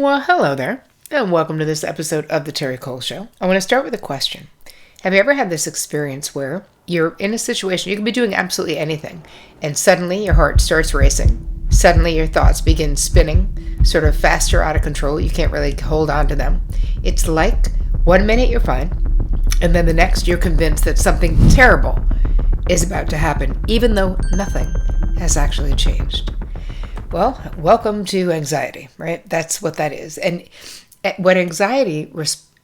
Well, hello there, and welcome to this episode of the Terri Show. I want to start with a question. Have you ever had this experience where you're in a situation, you can be doing absolutely anything, and suddenly your heart starts racing, suddenly your thoughts begin spinning, sort of faster, out of control, you can't really hold on to them. It's like 1 minute you're fine, and then the next you're convinced that something terrible is about to happen, even though nothing has actually changed. Well, welcome to anxiety, right? That's what that is. And what anxiety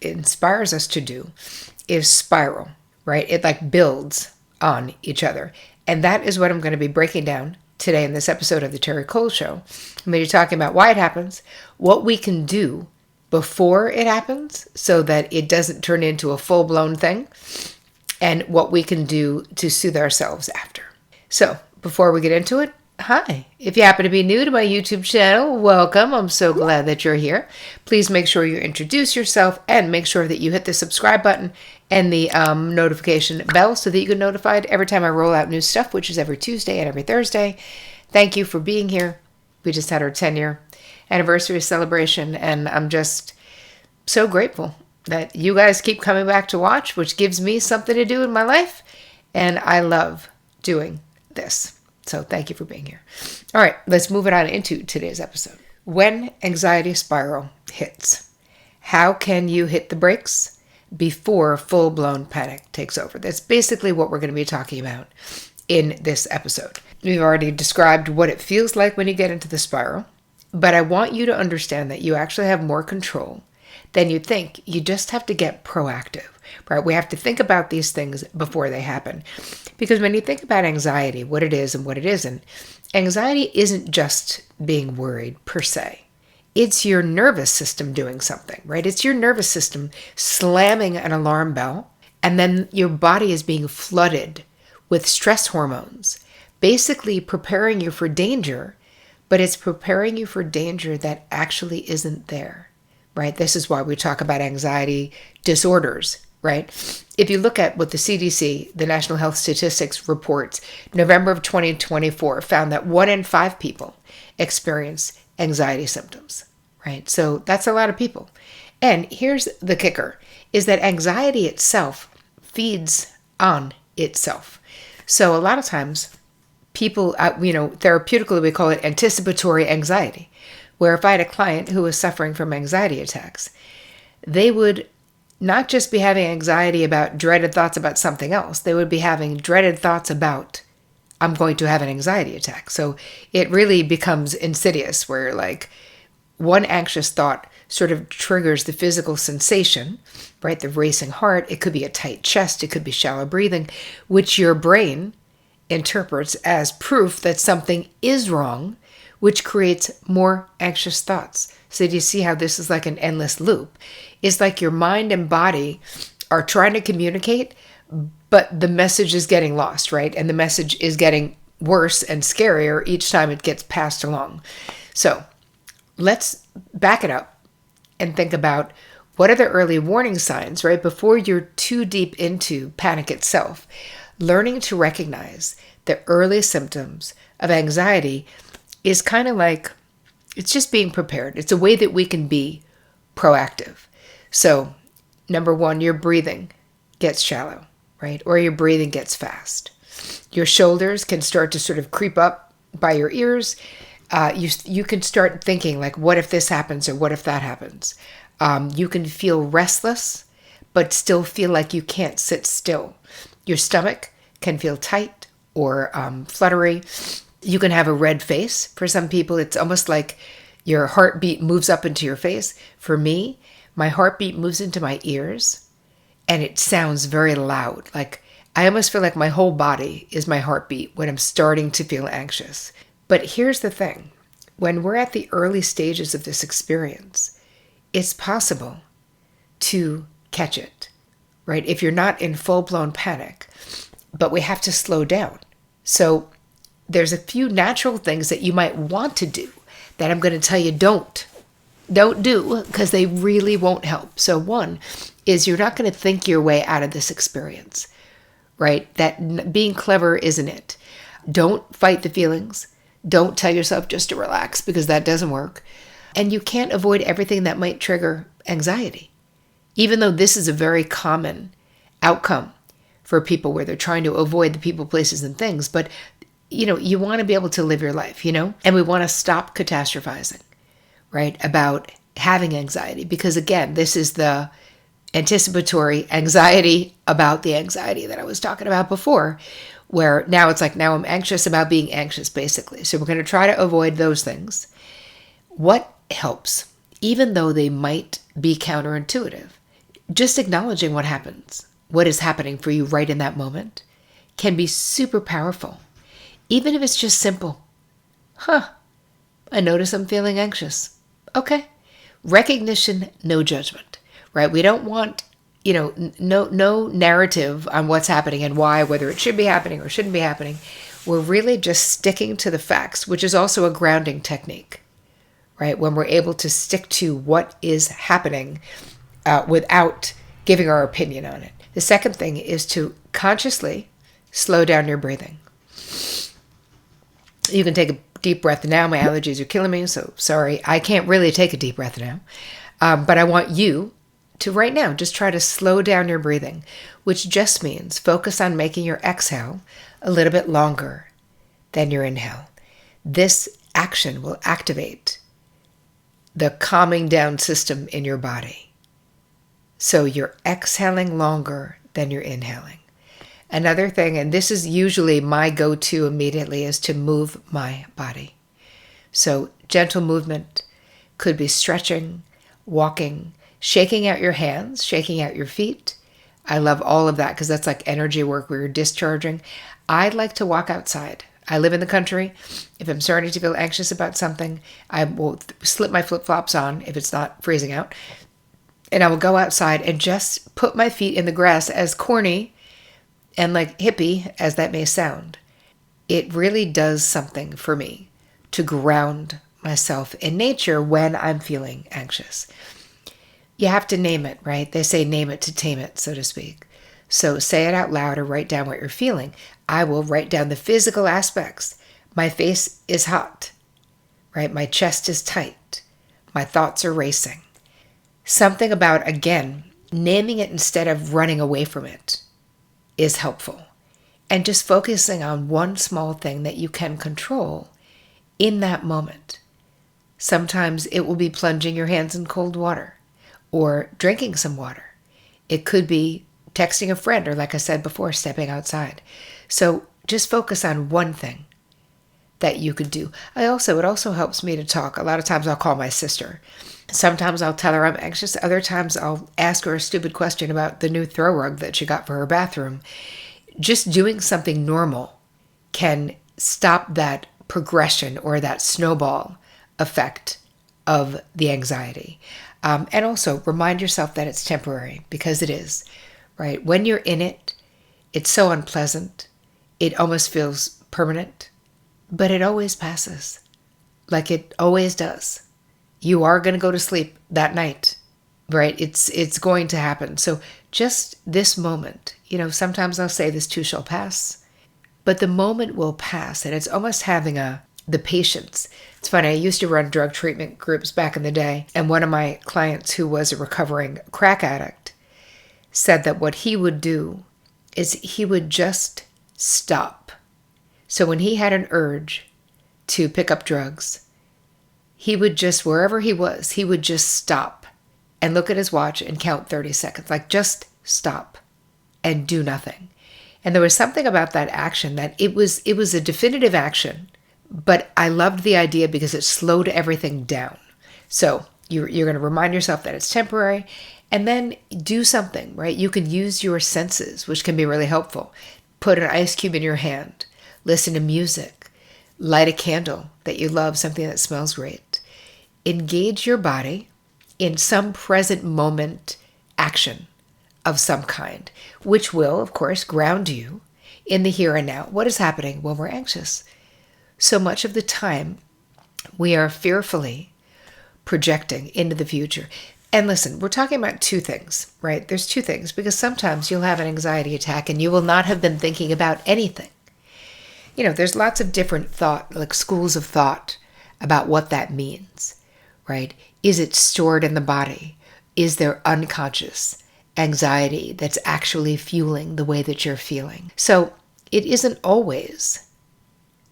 inspires us to do is spiral, right? It like builds on each other. And that is what I'm going to be breaking down today in this episode of the Terri Show. I'm going to be talking about why it happens, what we can do before it happens so that it doesn't turn into a full-blown thing, and what we can do to soothe ourselves after. So before we get into it, hi. If you happen to be new to my YouTube channel, welcome. I'm so glad that you're here. Please make sure you introduce yourself and make sure that you hit the subscribe button and the notification bell so that you get notified every time I roll out new stuff, which is every Tuesday and every Thursday. Thank you for being here. We just had our 10-year anniversary celebration, and I'm just so grateful that you guys keep coming back to watch, which gives me something to do in my life, and I love doing this. So thank you for being here. All right, let's move it on into today's episode. When anxiety spiral hits, how can you hit the brakes before full-blown panic takes over? That's basically what we're going to be talking about in this episode. We've already described what it feels like when you get into the spiral, but I want you to understand that you actually have more control than you think. You just have to get proactive, right? We have to think about these things before they happen. Because when you think about anxiety, what it is and what it isn't, anxiety isn't just being worried per se. It's your nervous system doing something, right? It's your nervous system slamming an alarm bell, and then your body is being flooded with stress hormones, basically preparing you for danger, but it's preparing you for danger that actually isn't there, right? This is why we talk about anxiety disorders, right? If you look at what the CDC, the National Health Statistics reports, November of 2024 found that 1 in 5 people experience anxiety symptoms, right? So that's a lot of people. And here's the kicker, is that anxiety itself feeds on itself. So a lot of times people, therapeutically we call it anticipatory anxiety, where if I had a client who was suffering from anxiety attacks, they would not just be having anxiety about dreaded thoughts about something else. They would be having dreaded thoughts about, I'm going to have an anxiety attack. So it really becomes insidious, where like one anxious thought sort of triggers the physical sensation, right? The racing heart. It could be a tight chest. It could be shallow breathing, which your brain interprets as proof that something is wrong, which creates more anxious thoughts. So do you see how this is like an endless loop? It's like your mind and body are trying to communicate, but the message is getting lost, right? And the message is getting worse and scarier each time it gets passed along. So let's back it up and think about what are the early warning signs, right? Before you're too deep into panic itself, learning to recognize the early symptoms of anxiety is kind of like, it's just being prepared. It's a way that we can be proactive. So, number one, your breathing gets shallow, right? Or your breathing gets fast. Your shoulders can start to sort of creep up by your ears. You can start thinking like, what if this happens or what if that happens? You can feel restless, but still feel like you can't sit still. Your stomach can feel tight or fluttery. You can have a red face. For some people, it's almost like your heartbeat moves up into your face. For me, my heartbeat moves into my ears, and it sounds very loud. Like I almost feel like my whole body is my heartbeat when I'm starting to feel anxious. But here's the thing. When we're at the early stages of this experience, it's possible to catch it, right? If you're not in full-blown panic, but we have to slow down. So there's a few natural things that you might want to do that I'm going to tell you don't do, because they really won't help. So one is you're not going to think your way out of this experience, right? That being clever isn't it. Don't fight the feelings. Don't tell yourself just to relax, because that doesn't work. And you can't avoid everything that might trigger anxiety, even though this is a very common outcome for people where they're trying to avoid the people, places, and things. But, you want to be able to live your life, and we want to stop catastrophizing, right, about having anxiety. Because again, this is the anticipatory anxiety about the anxiety that I was talking about before, where now it's like, now I'm anxious about being anxious, basically. So we're going to try to avoid those things. What helps, even though they might be counterintuitive, just acknowledging what happens, what is happening for you right in that moment, can be super powerful. Even if it's just simple. I notice I'm feeling anxious. Okay. Recognition, no judgment, right? We don't want, no narrative on what's happening and why, whether it should be happening or shouldn't be happening. We're really just sticking to the facts, which is also a grounding technique, right? When we're able to stick to what is happening without giving our opinion on it. The second thing is to consciously slow down your breathing. You can take a deep breath now. My allergies are killing me, so sorry. I can't really take a deep breath now. But I want you to right now just try to slow down your breathing, which just means focus on making your exhale a little bit longer than your inhale. This action will activate the calming down system in your body. So you're exhaling longer than you're inhaling. Another thing, and this is usually my go-to immediately, is to move my body. So gentle movement could be stretching, walking, shaking out your hands, shaking out your feet. I love all of that because that's like energy work where you're discharging. I like to walk outside. I live in the country. If I'm starting to feel anxious about something, I will slip my flip-flops on if it's not freezing out. And I will go outside and just put my feet in the grass, as corny and like hippie as that may sound. It really does something for me to ground myself in nature when I'm feeling anxious. You have to name it, right? They say name it to tame it, so to speak. So say it out loud or write down what you're feeling. I will write down the physical aspects. My face is hot, right? My chest is tight. My thoughts are racing. Something about, again, naming it instead of running away from it is helpful. And just focusing on one small thing that you can control in that moment. Sometimes it will be plunging your hands in cold water or drinking some water. It could be texting a friend, or like I said before, stepping outside. So just focus on one thing that you could do. It also helps me to talk. A lot of times I'll call my sister. Sometimes I'll tell her I'm anxious. Other times I'll ask her a stupid question about the new throw rug that she got for her bathroom. Just doing something normal can stop that progression or that snowball effect of the anxiety. And also remind yourself that it's temporary, because it is, right? When you're in it, it's so unpleasant. It almost feels permanent, but it always passes, like it always does. You are going to go to sleep that night, right? It's going to happen. So just this moment, sometimes I'll say this too shall pass, but the moment will pass. And it's almost having the patience. It's funny. I used to run drug treatment groups back in the day. And one of my clients, who was a recovering crack addict, said that what he would do is he would just stop. So when he had an urge to pick up drugs, he would just, wherever he was, he would just stop and look at his watch and count 30 seconds. Like, just stop and do nothing. And there was something about that action that it was a definitive action, but I loved the idea because it slowed everything down. So you're going to remind yourself that it's temporary, and then do something, right? You can use your senses, which can be really helpful. Put an ice cube in your hand, listen to music, light a candle that you love, something that smells great. Engage your body in some present moment action of some kind, which will, of course, ground you in the here and now. What is happening when we're anxious? So much of the time, we are fearfully projecting into the future. And listen, we're talking about two things, right? There's two things, because sometimes you'll have an anxiety attack and you will not have been thinking about anything. There's lots of different thought, like schools of thought about what that means, right? Is it stored in the body? Is there unconscious anxiety that's actually fueling the way that you're feeling? So it isn't always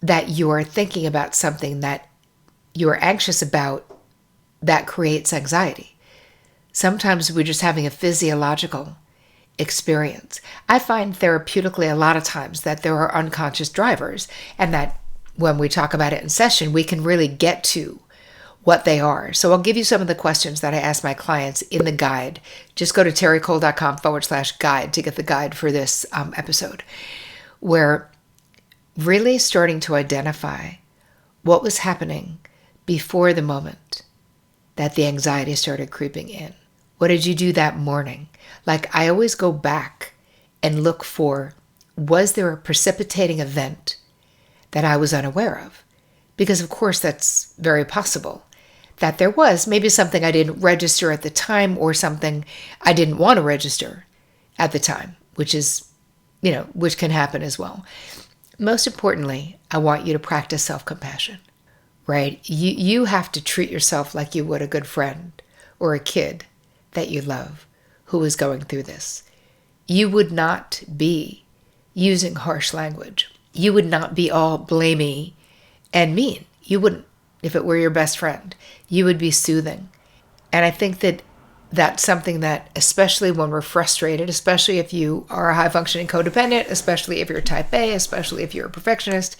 that you're thinking about something that you're anxious about that creates anxiety. Sometimes we're just having a physiological experience. I find therapeutically a lot of times that there are unconscious drivers, and that when we talk about it in session, we can really get to what they are. So I'll give you some of the questions that I ask my clients in the guide. Just go to terricole.com/guide to get the guide for this episode, where really starting to identify what was happening before the moment that the anxiety started creeping in. What did you do that morning? Like, I always go back and look for, was there a precipitating event that I was unaware of? Because of course that's very possible that there was maybe something I didn't register at the time, or something I didn't want to register at the time, which is, which can happen as well. Most importantly, I want you to practice self-compassion, right? You have to treat yourself like you would a good friend or a kid that you love who is going through this. You would not be using harsh language. You would not be all blamey and mean. You wouldn't. If it were your best friend, you would be soothing. And I think that that's something that, especially when we're frustrated, especially if you are a high-functioning codependent, especially if you're type A, especially if you're a perfectionist,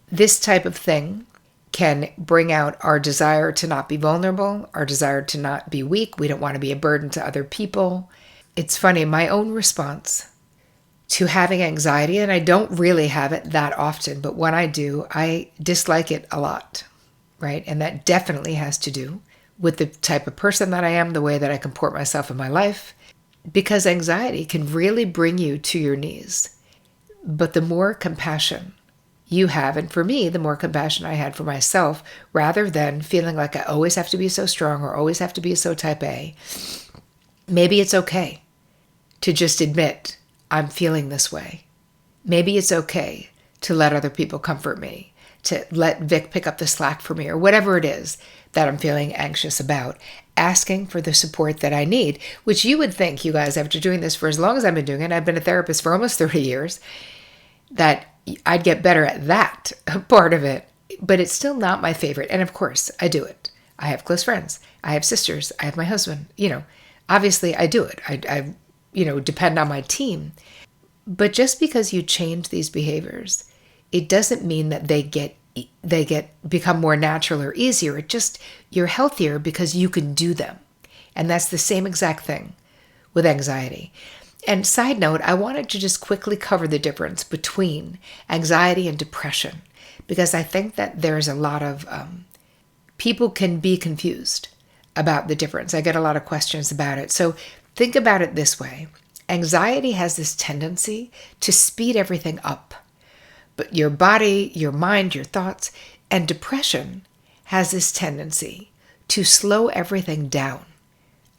this type of thing can bring out our desire to not be vulnerable, our desire to not be weak. We don't want to be a burden to other people. It's funny, my own response to having anxiety, and I don't really have it that often, but when I do, I dislike it a lot, right? And that definitely has to do with the type of person that I am, the way that I comport myself in my life, because anxiety can really bring you to your knees. But the more compassion you have, and for me, the more compassion I had for myself, rather than feeling like I always have to be so strong or always have to be so type A, maybe it's okay to just admit I'm feeling this way. Maybe it's okay to let other people comfort me, to let Vic pick up the slack for me, or whatever it is that I'm feeling anxious about, asking for the support that I need, which you would think, you guys, after doing this for as long as I've been doing it, I've been a therapist for almost 30 years, that I'd get better at that part of it, but it's still not my favorite. And of course, I do it. I have close friends. I have sisters. I have my husband. Obviously I do it. I depend on my team. But just because you change these behaviors, it doesn't mean that they become more natural or easier. It just, you're healthier because you can do them. And that's the same exact thing with anxiety. And side note, I wanted to just quickly cover the difference between anxiety and depression, because I think that there's a lot of people can be confused about the difference. I get a lot of questions about it. So think about it this way. Anxiety has this tendency to speed everything up. But your body, your mind, your thoughts, and depression has this tendency to slow everything down.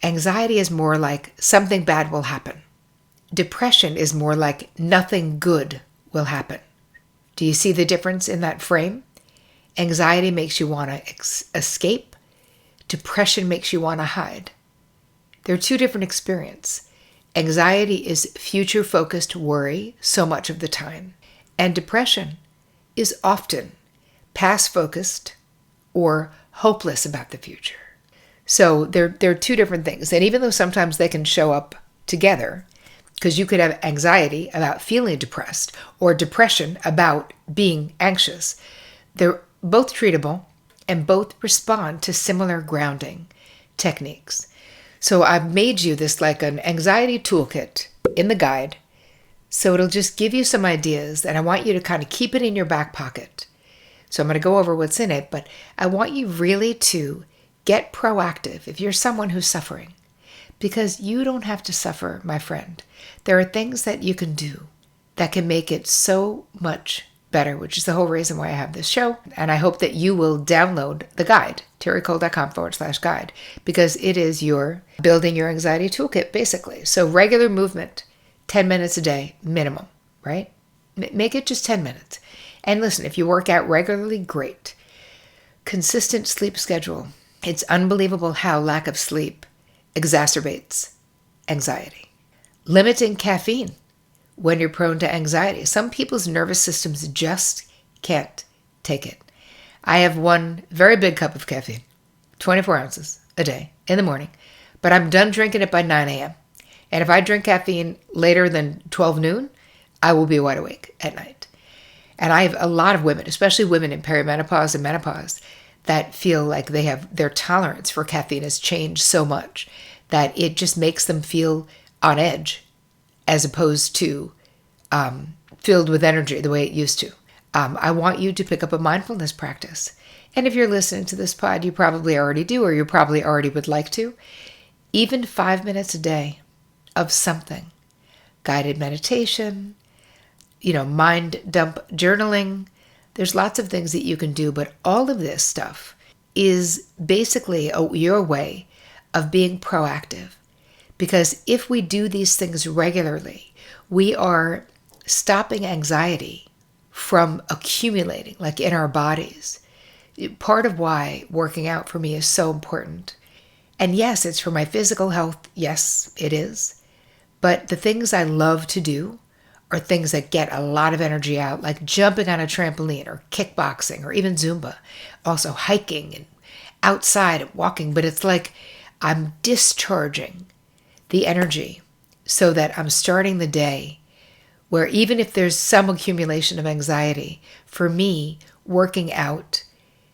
Anxiety is more like something bad will happen. Depression is more like nothing good will happen. Do you see the difference in that frame? Anxiety makes you want to escape. Depression makes you want to hide. They're two different experiences. Anxiety is future-focused worry so much of the time. And depression is often past-focused or hopeless about the future. So they're two different things. And even though sometimes they can show up together, because you could have anxiety about feeling depressed or depression about being anxious, they're both treatable and both respond to similar grounding techniques. So I've made you this like an anxiety toolkit in the guide. So it'll just give you some ideas, and I want you to kind of keep it in your back pocket. So I'm going to go over what's in it, but I want you really to get proactive if you're someone who's suffering, because you don't have to suffer, my friend. There are things that you can do that can make it so much better, which is the whole reason why I have this show. And I hope that you will download the guide, terricole.com/guide, because it is your building your anxiety toolkit, basically. So regular movement, 10 minutes a day, minimum, right? Make it just 10 minutes. And listen, if you work out regularly, great. Consistent sleep schedule, It's unbelievable how lack of sleep exacerbates anxiety. Limiting caffeine when you're prone to anxiety. Some people's nervous systems just can't take it. I have one very big cup of caffeine, 24 ounces a day in the morning, but I'm done drinking it by 9 a.m. And if I drink caffeine later than 12 noon, I will be wide awake at night. And I have a lot of women, especially women in perimenopause and menopause, that feel like their tolerance for caffeine has changed so much that it just makes them feel on edge as opposed to filled with energy the way it used to. I want you to pick up a mindfulness practice. And if you're listening to this pod, you probably already do, or you probably already would like to. Even 5 minutes a day of something. Guided meditation, mind dump journaling. There's lots of things that you can do, but all of this stuff is basically your way of being proactive. Because if we do these things regularly, we are stopping anxiety from accumulating, like in our bodies. Part of why working out for me is so important. And yes, it's for my physical health. Yes, it is. But the things I love to do are things that get a lot of energy out, like jumping on a trampoline or kickboxing or even Zumba. Also hiking and outside and walking. But it's like I'm discharging the energy so that I'm starting the day where even if there's some accumulation of anxiety, for me, working out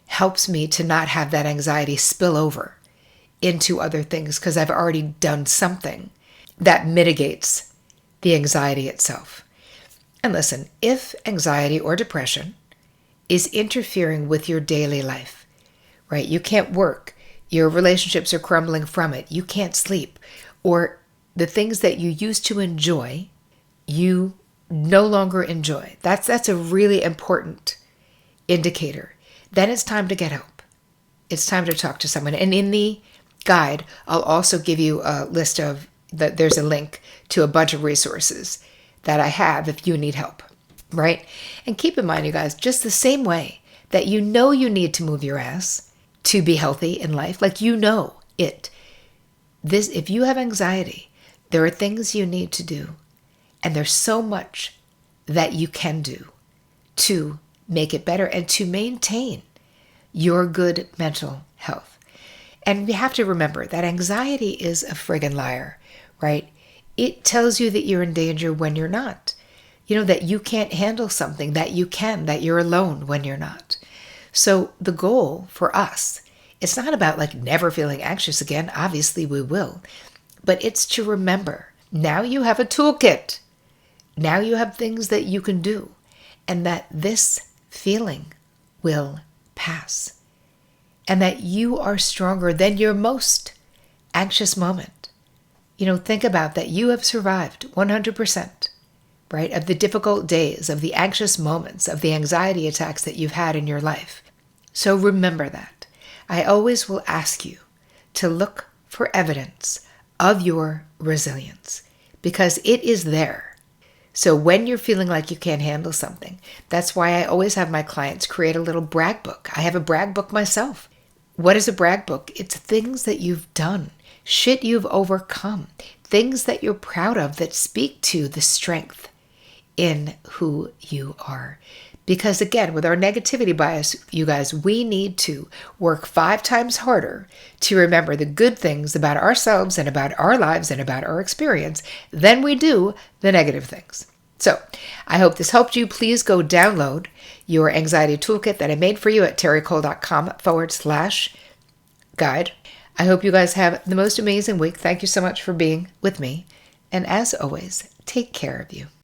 helps me to not have that anxiety spill over into other things because I've already done something that mitigates the anxiety itself. And listen, if anxiety or depression is interfering with your daily life, right? You can't work, your relationships are crumbling from it, you can't sleep, or the things that you used to enjoy, you no longer enjoy. That's a really important indicator. Then it's time to get help. It's time to talk to someone. And in the guide, I'll also give you a list of there's a link to a bunch of resources that I have if you need help, right? And keep in mind, you guys, just the same way that you need to move your ass to be healthy in life, like it. If you have anxiety, there are things you need to do. And there's so much that you can do to make it better and to maintain your good mental health. And we have to remember that anxiety is a friggin' liar, right? It tells you that you're in danger when you're not. That you can't handle something, that you can, that you're alone when you're not. So the goal for us, it's not about like never feeling anxious again. Obviously we will. But it's to remember, now you have a toolkit. Now you have things that you can do. And that this feeling will pass. And that you are stronger than your most anxious moment. Think about that. You have survived 100%, right, of the difficult days, of the anxious moments, of the anxiety attacks that you've had in your life. So remember that. I always will ask you to look for evidence of your resilience because it is there. So when you're feeling like you can't handle something, that's why I always have my clients create a little brag book. I have a brag book myself. What is a brag book? It's things that you've done, shit you've overcome, things that you're proud of that speak to the strength in who you are. Because again, with our negativity bias, you guys, we need to work 5 times harder to remember the good things about ourselves and about our lives and about our experience than we do the negative things. So I hope this helped you. Please go download your anxiety toolkit that I made for you at terricole.com/guide. I hope you guys have the most amazing week. Thank you so much for being with me. And as always, take care of you.